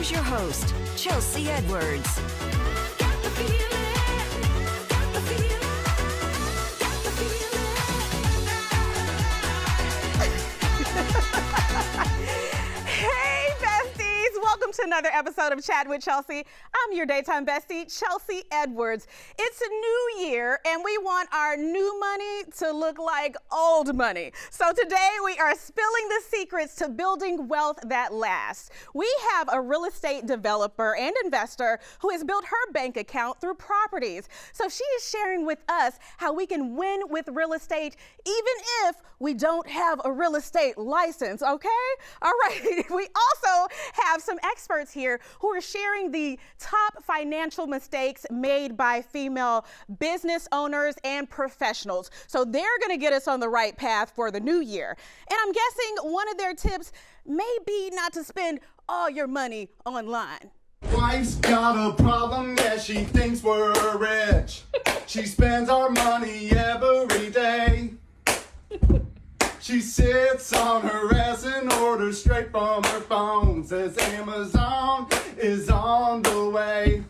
here's your host, Chelsea Edwards. Welcome to another episode of Chattin with Chelsea. I'm your daytime bestie, Chelsea Edwards. It's a new year and we want our new money to look like old money. So today we are spilling the secrets to building wealth that lasts. We have a real estate developer and investor who has built her bank account through properties. So she is sharing with us how we can win with real estate even if we don't have a real estate license, okay? All right, we also have some experts here who are sharing the top financial mistakes made by female business owners and professionals. So they're going to get us on the right path for the new year. And I'm guessing one of their tips may be not to spend all your money online. Wife's got a problem, yeah, she thinks we're rich. She spends our money every day. She sits on her ass and orders straight from her phone. Says Amazon is on the way.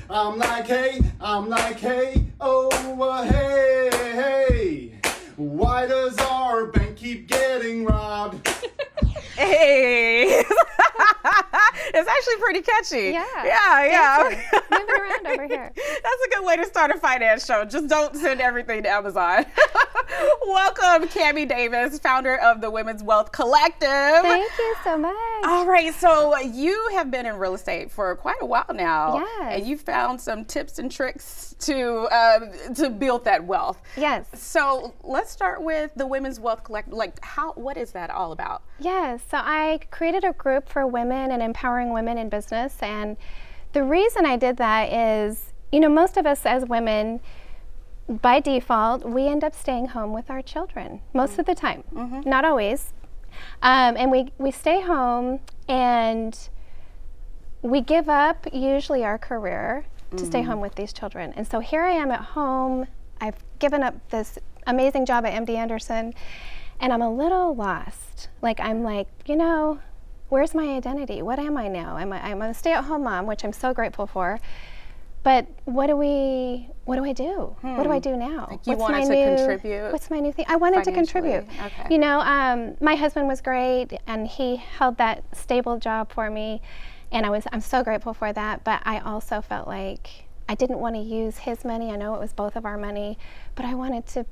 I'm like, hey, oh, hey. Why does our bank keep getting robbed? Hey. It's actually pretty catchy. Yeah. Moving around over here. That's a good way to start a finance show. Just don't send everything to Amazon. Welcome, Cammie Davis, founder of the Women's Wealth Collective. Thank you so much. All right, so you have been in real estate for quite a while now. Yes. And you found some tips and tricks to build that wealth. Yes. So let's start with the Women's Wealth Collective. What is that all about? Yes, so I created a group for women and empowering women in business. And the reason I did that is, most of us as women, by default, we end up staying home with our children most of the time, not always. And we stay home and we give up usually our career to stay home with these children. And so here I am at home. I've given up this amazing job at MD Anderson and I'm a little lost. I'm like, where's my identity? What am I now? I'm a stay-at-home mom, which I'm so grateful for. But what do I do? What do I do now? You wanted to contribute? What's my new thing? I wanted to contribute. Okay. My husband was great and he held that stable job for me and I'm so grateful for that, but I also felt like I didn't want to use his money. I know it was both of our money, but I wanted to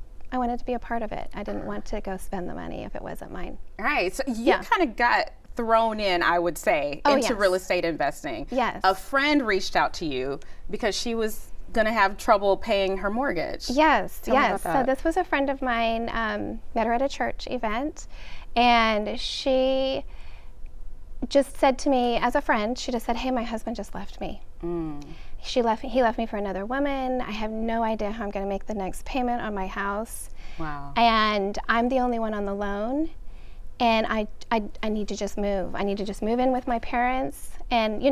be a part of it. I didn't want to go spend the money if it wasn't mine. All right, so you kind of got thrown in, I would say, into real estate investing. Yes. A friend reached out to you because she was going to have trouble paying her mortgage. Yes. Tell me about that. So this was a friend of mine, met her at a church event, and she just said to me, as a friend, she just said, hey, my husband just left me. He left me for another woman. I have no idea how I'm going to make the next payment on my house. Wow. And I'm the only one on the loan. And I need to just move. I need to just move in with my parents. And,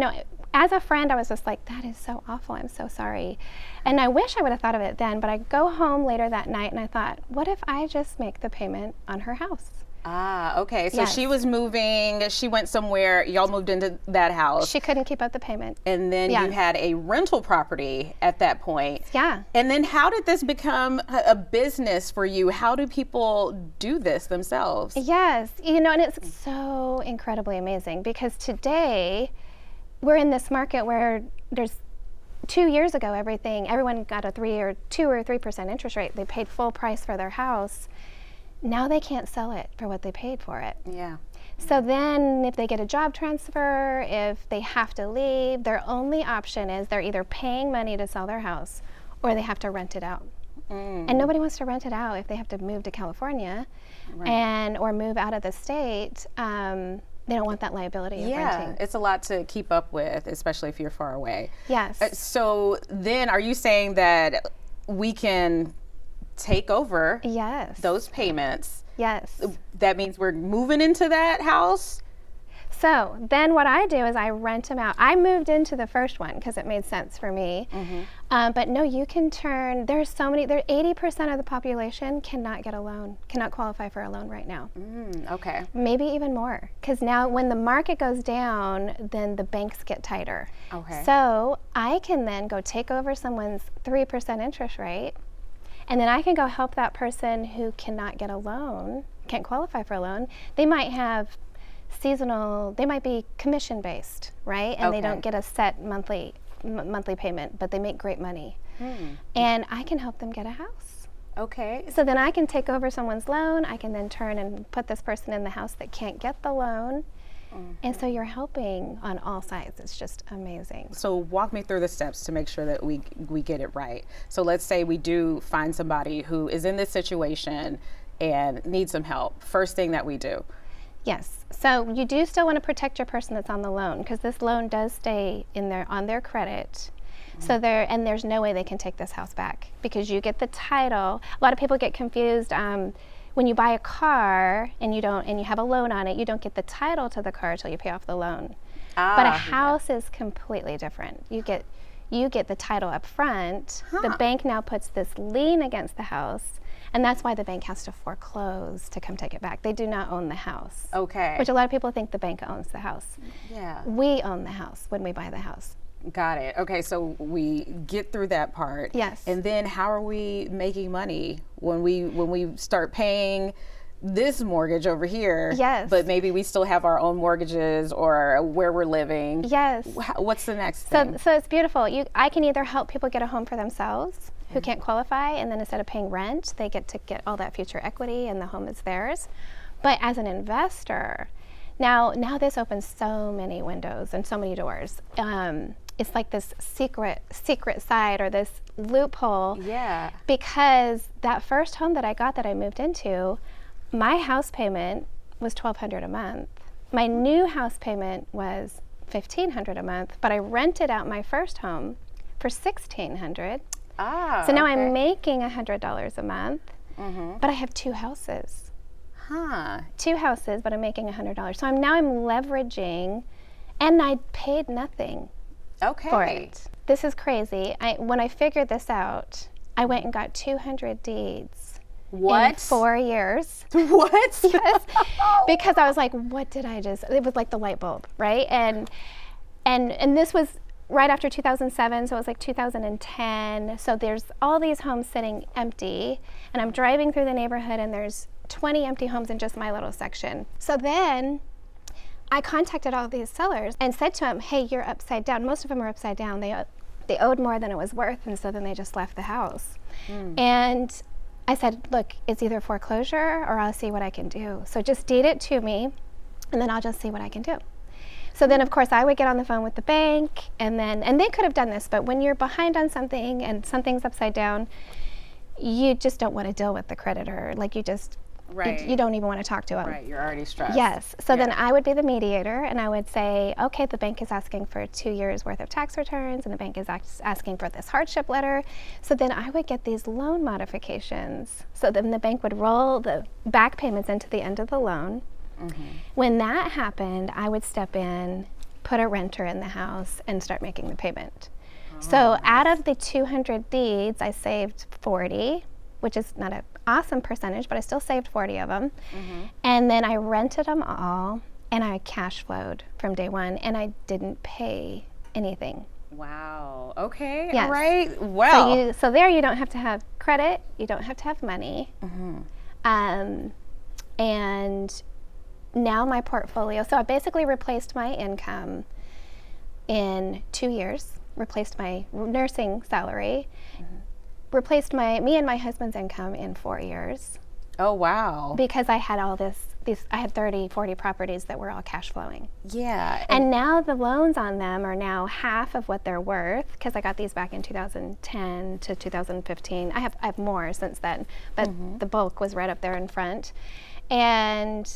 as a friend, I was just like, that is so awful. I'm so sorry. And I wish I would have thought of it then, but I go home later that night and I thought, what if I just make the payment on her house? Ah, okay. So Yes. she was moving, she went somewhere, y'all moved into that house. She couldn't keep up the payment. And then you had a rental property at that point. Yeah. And then how did this become a business for you? How do people do this themselves? Yes, and it's so incredibly amazing because today we're in this market where there's 2 years ago, everyone got a 2 or 3% interest rate. They paid full price for their house. Now they can't sell it for what they paid for it. Yeah. So then if they get a job transfer, if they have to leave, their only option is they're either paying money to sell their house or they have to rent it out. And nobody wants to rent it out if they have to move to California or move out of the state. They don't want that liability of renting. It's a lot to keep up with, especially if you're far away. Yes. So then are you saying that we can take over those payments? Yes. That means we're moving into that house? So then what I do is I rent them out. I moved into the first one because it made sense for me. But no, you can turn, there's so many, 80% of the population cannot get a loan, cannot qualify for a loan right now. Okay. Maybe even more, because now when the market goes down, then the banks get tighter. Okay. So I can then go take over someone's 3% interest rate, and then I can go help that person who cannot get a loan, can't qualify for a loan. They might have seasonal, they might be commission based, right? And they don't get a set monthly payment, but they make great money. And I can help them get a house. Okay. So then I can take over someone's loan. I can then turn and put this person in the house that can't get the loan. And so you're helping on all sides. It's just amazing. So walk me through the steps to make sure that we get it right. So let's say we do find somebody who is in this situation and needs some help. First thing that we do. Yes. So you do still want to protect your person that's on the loan, because this loan does stay on their credit. So there's no way they can take this house back, because you get the title. A lot of people get confused. When you buy a car and you have a loan on it, you don't get the title to the car until you pay off the loan. But a house is completely different. You get the title up front. The bank now puts this lien against the house, and that's why the bank has to foreclose to come take it back. They do not own the house. Okay. Which a lot of people think the bank owns the house. Yeah. We own the house when we buy the house. Got it. Okay, so we get through that part. Yes. And then how are we making money when we start paying this mortgage over here? Yes. But maybe we still have our own mortgages or where we're living. Yes. What's the next thing? So it's beautiful. I can either help people get a home for themselves who can't qualify, and then instead of paying rent, they get to get all that future equity and the home is theirs. But as an investor, now this opens so many windows and so many doors. It's like this secret side, or this loophole. Yeah. Because that first home that I got, that I moved into, my house payment was $1,200 a month. My new house payment was $1,500 a month, but I rented out my first home for $1,600. So now I'm making $100 a month, but I have two houses. Two houses, but I'm making $100. So I'm leveraging, and I paid nothing for it. This is crazy. When I figured this out, I went and got 200 deeds. What? In 4 years. What? Yes. Because I was like, what did I just, it was like the light bulb, right? And this was right after 2007, so it was like 2010. So there's all these homes sitting empty, and I'm driving through the neighborhood, and there's 20 empty homes in just my little section. So then I contacted all these sellers and said to them, hey, you're upside down. Most of them are upside down. They owed more than it was worth, and so then they just left the house. And I said, look, it's either foreclosure or I'll see what I can do. So just deed it to me, and then I'll just see what I can do. So then, of course, I would get on the phone with the bank, and they could have done this, but when you're behind on something and something's upside down, you just don't want to deal with the creditor. Like, you just, you don't even want to talk to them. Right, you're already stressed. Yes. So then I would be the mediator, and I would say, okay, the bank is asking for 2 years worth of tax returns, and the bank is asking for this hardship letter. So then I would get these loan modifications. So then the bank would roll the back payments into the end of the loan. When that happened, I would step in, put a renter in the house, and start making the payment. So out of the 200 deeds, I saved 40, which is not an awesome percentage, but I still saved 40 of them. And then I rented them all, and I cash flowed from day one, and I didn't pay anything. Wow. Okay. Yes. All right. Well. So there you don't have to have credit, you don't have to have money. And now my portfolio, so I basically replaced my income in 2 years, replaced my nursing salary, replaced me and my husband's income in 4 years. Oh, wow. Because I had all I had 30, 40 properties that were all cash flowing. Yeah. And now the loans on them are now half of what they're worth, because I got these back in 2010 to 2015. I have more since then, but the bulk was right up there in front. And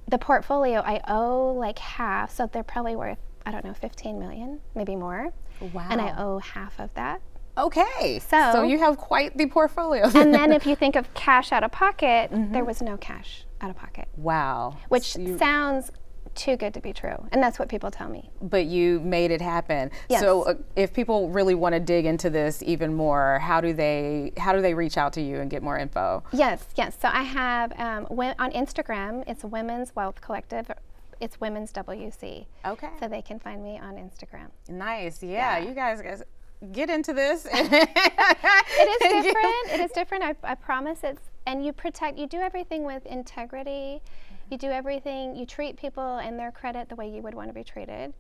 the portfolio, I owe like half, so they're probably worth, I don't know, 15 million, maybe more. Wow. And I owe half of that. Okay. So you have quite the portfolio. And then if you think of cash out of pocket, there was no cash out of pocket. Wow. Which sounds too good to be true. And that's what people tell me. But you made it happen. Yes. So if people really want to dig into this even more, how do they reach out to you and get more info? Yes. So I have on Instagram, it's Women's Wealth Collective. It's Women's WC. Okay. So they can find me on Instagram. Nice. Yeah. You guys get into this. It is different. It is different. I promise and you do everything with integrity. You do everything, you treat people and their credit the way you would want to be treated.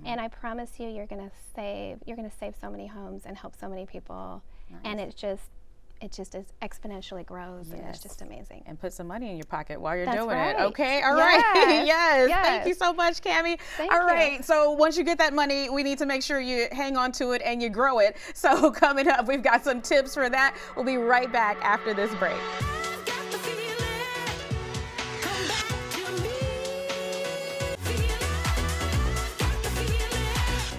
And I promise you, you're gonna save so many homes and help so many people. Nice. And it just is exponentially grows, and it's just amazing. And put some money in your pocket while you're That's doing right. it. Okay, all right. Yes. Thank you so much, Cammie. All right, so once you get that money, we need to make sure you hang on to it and you grow it. So coming up, we've got some tips for that. We'll be right back after this break.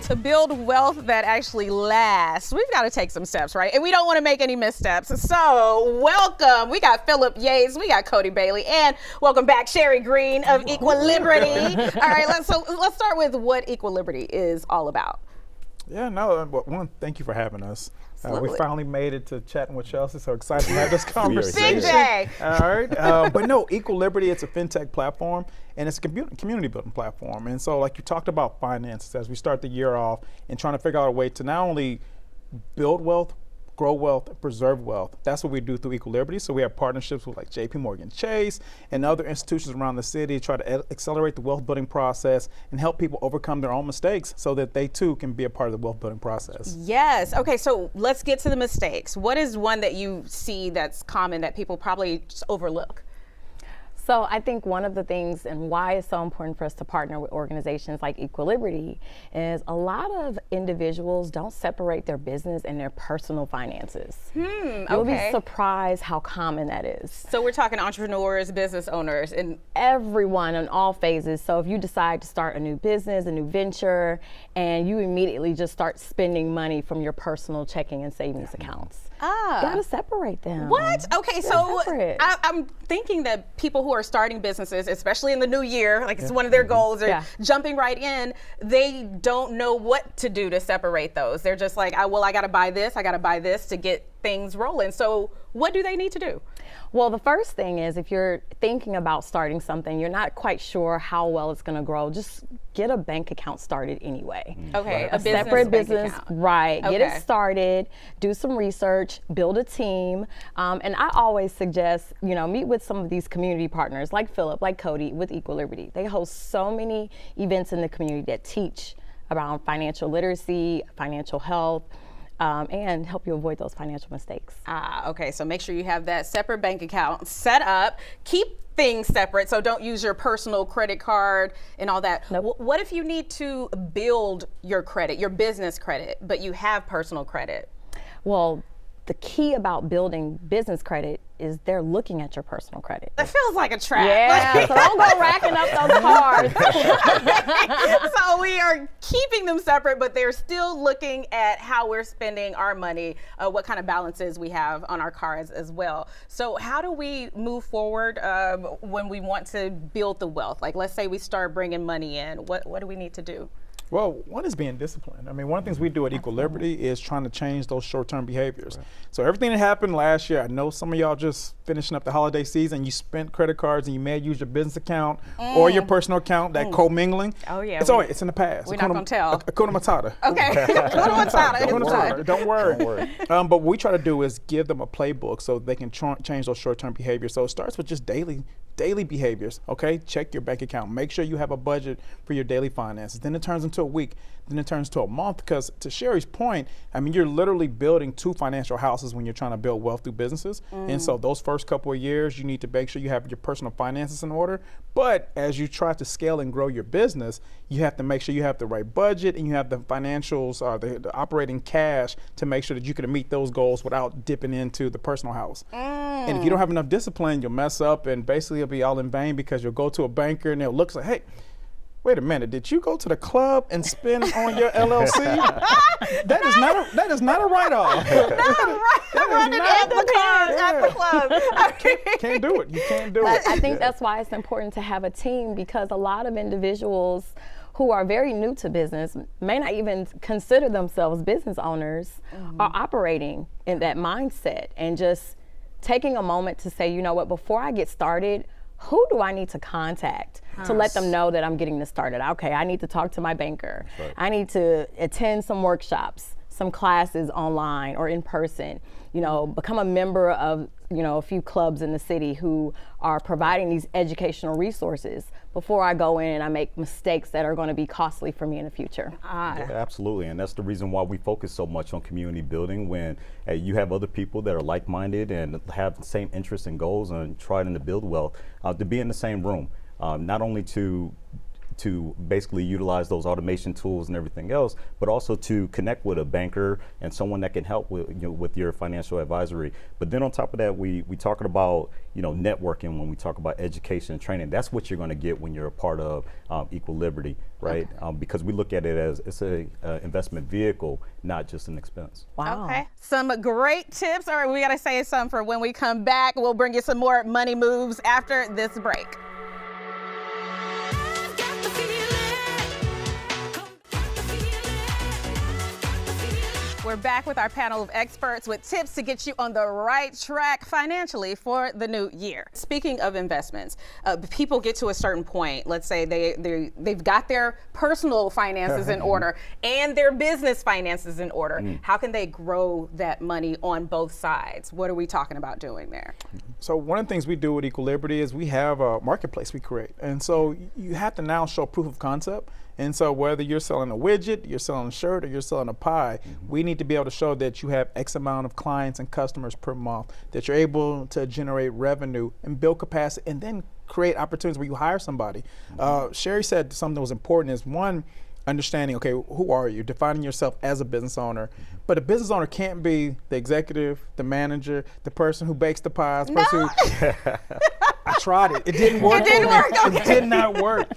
To build wealth that actually lasts, we've got to take some steps, right? And we don't want to make any missteps. So welcome. We got Philip Yates, we got Cody Bailey, and welcome back Sherry Green of Equilibrity. All right, let's start with what Equilibrity is all about. Yeah, no, one, thank you for having us. We finally made it to Chattin with Chelsea, so excited to have this conversation. Big day. All right, but no, Equilibrity, it's a fintech platform, and it's a community building platform. And so like you talked about finances as we start the year off and trying to figure out a way to not only build wealth, grow wealth, preserve wealth. That's what we do through Equilibrity. So we have partnerships with like JP Chase and other institutions around the city to try to accelerate the wealth building process and help people overcome their own mistakes so that they too can be a part of the wealth building process. Yes. Okay, so let's get to the mistakes. What is one that you see that's common that people probably just overlook? So I think one of the things and why it's so important for us to partner with organizations like Equilibrity is a lot of individuals don't separate their business and their personal finances. You'll be surprised how common that is. So we're talking entrepreneurs, business owners, and everyone in all phases. So if you decide to start a new business, a new venture, and you immediately just start spending money from your personal checking and savings accounts. You gotta separate them. What? Okay, so I'm thinking that people who are starting businesses, especially in the new year, like it's one of their goals, they're jumping right in, they don't know what to do to separate those. They're just like, I gotta buy this to get things rolling. So what do they need to do? Well, the first thing is if you're thinking about starting something, you're not quite sure how well it's going to grow, just get a bank account started anyway. Okay, a separate business, right. Okay. Get it started, do some research, build a team. And I always suggest, meet with some of these community partners like Philip, like Cody with Equilibrity. They host so many events in the community that teach around financial literacy, financial health, and help you avoid those financial mistakes. Okay, so make sure you have that separate bank account set up. Keep things separate, so don't use your personal credit card and all that. Nope. What if you need to build your credit, your business credit, but you have personal credit? Well, the key about building business credit is they're looking at your personal credit. That feels like a trap. Yeah, so don't go racking up those cards. So we are keeping them separate, but they're still looking at how we're spending our money, what kind of balances we have on our cards as well. So how do we move forward when we want to build the wealth? Like, let's say we start bringing money in. What do we need to do? Well, one is being disciplined. I mean, one of the things we do at Equilibrity is trying to change those short-term behaviors. Right. So everything that happened last year, I know some of y'all just finishing up the holiday season, you spent credit cards and you may have used your business account or your personal account, that commingling. Oh yeah. It's in the past. We're not gonna tell. Hakuna Matata. Okay. Hakuna Matata. Don't worry. But what we try to do is give them a playbook so they can change those short-term behaviors. So it starts with just daily behaviors, okay? Check your bank account. Make sure you have a budget for your daily finances. Then it turns into a week. Then it turns to a month, because to Sherry's point, I mean, you're literally building two financial houses when you're trying to build wealth through businesses. And so those first couple of years, you need to make sure you have your personal finances in order. But as you try to scale and grow your business, you have to make sure you have the right budget and you have the financials, the operating cash to make sure that you can meet those goals without dipping into the personal house. And if you don't have enough discipline, you'll mess up and basically it'll be all in vain, because you'll go to a banker and they'll look like, hey, wait a minute, did you go to the club and spend on your LLC? that is not a write-off. Running at the car at the club. Can't do it. You can't do it. I think that's why it's important to have a team, because a lot of individuals who are very new to business, may not even consider themselves business owners, are operating in that mindset and just taking a moment to say, you know what, before I get started, who do I need to contact to let them know that I'm getting this started? Okay, I need to talk to my banker. Right. I need to attend some workshops, some classes online or in person, you know, become a member of, you know, a few clubs in the city who are providing these educational resources before I go in and I make mistakes that are going to be costly for me in the future. Yeah, absolutely, and that's the reason why we focus so much on community building. When you have other people that are like-minded and have the same interests and goals and trying to build wealth, to be in the same room, not only to basically utilize those automation tools and everything else, but also to connect with a banker and someone that can help with, you know, with your financial advisory. But then on top of that, we talking about, you know, networking when we talk about education and training. That's what you're going to get when you're a part of Equal Liberty, right? Okay. Because we look at it as it's a investment vehicle, not just an expense. Wow. Okay, some great tips. All right, we got to say some for when we come back. We'll bring you some more money moves after this break. We're back with our panel of experts with tips to get you on the right track financially for the new year. Speaking of investments, people get to a certain point. Let's say they've got their personal finances in order and their business finances in order. How can they grow that money on both sides? What are we talking about doing there? So one of the things we do with Equal Liberty is we have a marketplace we create. And so you have to now show proof of concept. And so whether you're selling a widget, you're selling a shirt, or you're selling a pie, we need to be able to show that you have X amount of clients and customers per month, that you're able to generate revenue and build capacity, and then create opportunities where you hire somebody. Sherry said something that was important is, one, understanding, okay, who are you? Defining yourself as a business owner. But a business owner can't be the executive, the manager, the person who bakes the pies, the person who I tried it. It didn't work. It didn't work. Okay. It did not work.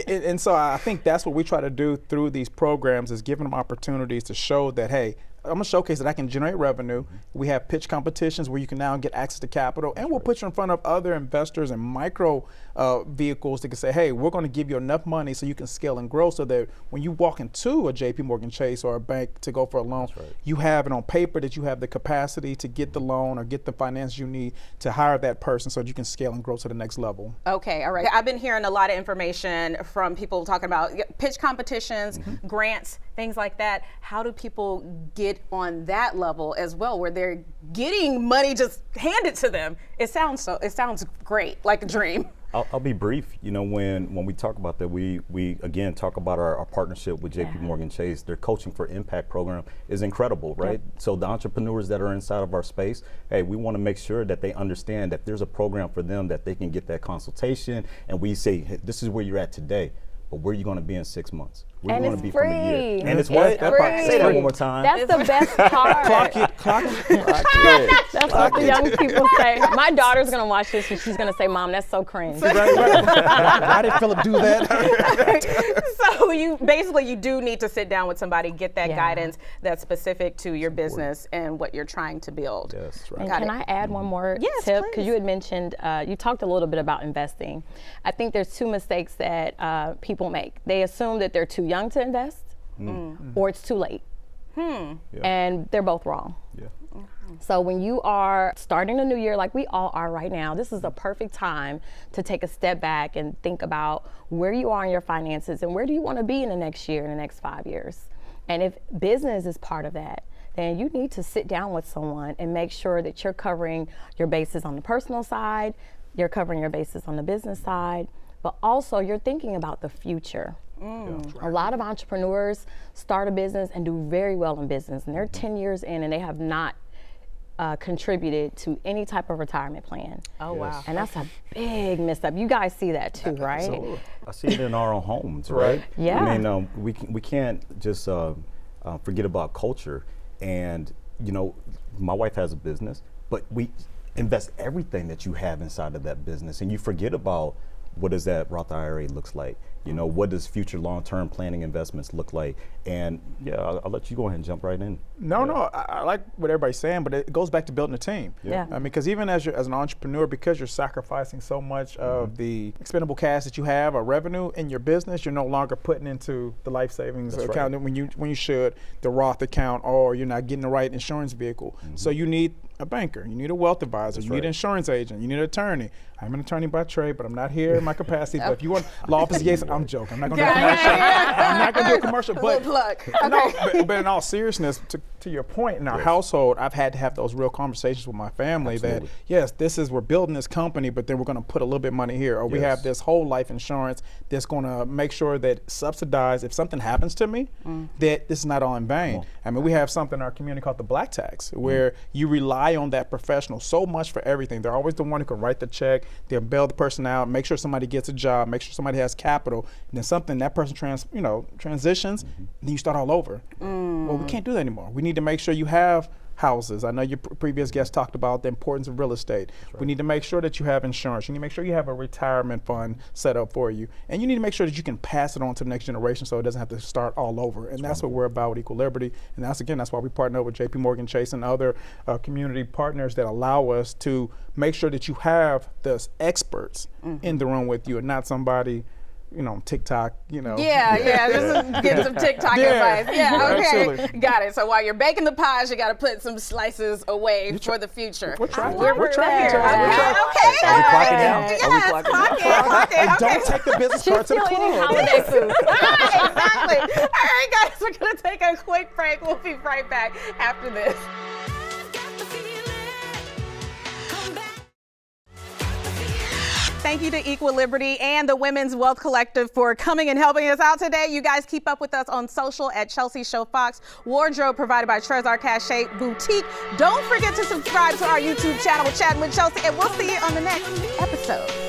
And so I think that's what we try to do through these programs, is giving them opportunities to show that, hey, I'm gonna showcase that I can generate revenue. We have pitch competitions where you can now get access to capital, and we'll put you in front of other investors and micro vehicles that can say, hey, we're gonna give you enough money so you can scale and grow, so that when you walk into a JP Morgan Chase or a bank to go for a loan, you have it on paper that you have the capacity to get the loan or get the finance you need to hire that person so that you can scale and grow to the next level. Okay, all right. I've been hearing a lot of information from people talking about pitch competitions, grants, things like that. How do people get on that level as well, where they're getting money just handed to them? It sounds great, like a dream. I'll be brief. You know, when we talk about that, we again talk about our partnership with JP Morgan Chase. Their Coaching for Impact program is incredible, right? So the entrepreneurs that are inside of our space, hey, we want to make sure that they understand that there's a program for them, that they can get that consultation, and we say, hey, this is where you're at today, but where are you going to be in 6 months? Where And you it's going to be free. from a year? And it's It's what? free. Say that one more time. That's the best part. Clock it, clock it. That's what the young people say. My daughter's gonna watch this and she's gonna say, Mom, that's so cringe. Why did Philip do that? So you do need to sit down with somebody, get that guidance that's specific to your business and what you're trying to build. Yes, right. And can I add one more Yes, tip? please. Because you had mentioned, you talked a little bit about investing. I think there's two mistakes that people make. They assume that they're too young to invest, or it's too late. And they're both wrong. Yeah. So when you are starting the new year, like we all are right now, this is a perfect time to take a step back and think about where you are in your finances and where do you want to be in the next year, in the next 5 years. And if business is part of that, then you need to sit down with someone and make sure that you're covering your bases on the personal side, you're covering your bases on the business side, but also you're thinking about the future. A lot of entrepreneurs start a business and do very well in business, and they're 10 years in and they have not contributed to any type of retirement plan. Oh, wow. And that's a big misstep. You guys see that too, right? Absolutely. I see it in our own homes, right? Yeah. I mean, we can't just forget about culture. And, you know, my wife has a business, but we invest everything that you have inside of that business, and you forget about what does that Roth IRA looks like? You know, what does future long-term planning investments look like? And yeah, I'll let you go ahead and jump right in. No, I like what everybody's saying, but it goes back to building a team. Yeah. I mean, because even as an entrepreneur, because you're sacrificing so much of the expendable cash that you have or revenue in your business, you're no longer putting into the life savings account when you should, the Roth account, or you're not getting the right insurance vehicle. So you need a banker, you need a wealth advisor, you need an insurance agent, you need an attorney. I'm an attorney by trade, but I'm not here in my capacity. But if you want law office case, I'm joking. I'm not going to do a commercial. I'm not going to do a commercial. But, no, but in all seriousness, to your point, in our household, I've had to have those real conversations with my family that, yes, we're building this company, but then we're going to put a little bit of money here. Or we have this whole life insurance that's going to make sure that subsidize, if something happens to me, that this is not all in vain. I mean, we have something in our community called the Black Tax, where you rely on that professional so much for everything. They're always the one who can write the check. They'll bail the person out, make sure somebody gets a job, make sure somebody has capital, and then that person transitions, and then you start all over. Well, we can't do that anymore. We need to make sure you have houses. I know your previous guest talked about the importance of real estate. We need to make sure that you have insurance. You need to make sure you have a retirement fund set up for you. And you need to make sure that you can pass it on to the next generation so it doesn't have to start all over. And that's what we're about with Equal Liberty. And that's why we partner with JP Morgan Chase and other community partners that allow us to make sure that you have the experts in the room with you and not somebody TikTok, just get some TikTok advice. Okay, absolutely. Got it. So while you're baking the pies, you got to put some slices away for the future. We're trying. We're trying. Okay. Are we clocking out? Yes, Are we clocking out? And don't take the business card to the club. Holiday food. Exactly. All right, guys, we're going to take a quick break. We'll be right back after this. Thank you to Equal Liberty and the Women's Wealth Collective for coming and helping us out today. You guys keep up with us on social at Chelsea Show Fox. Wardrobe provided by Trezor Cachet Boutique. Don't forget to subscribe to our YouTube channel, Chattin with Chelsea, and we'll see you on the next episode.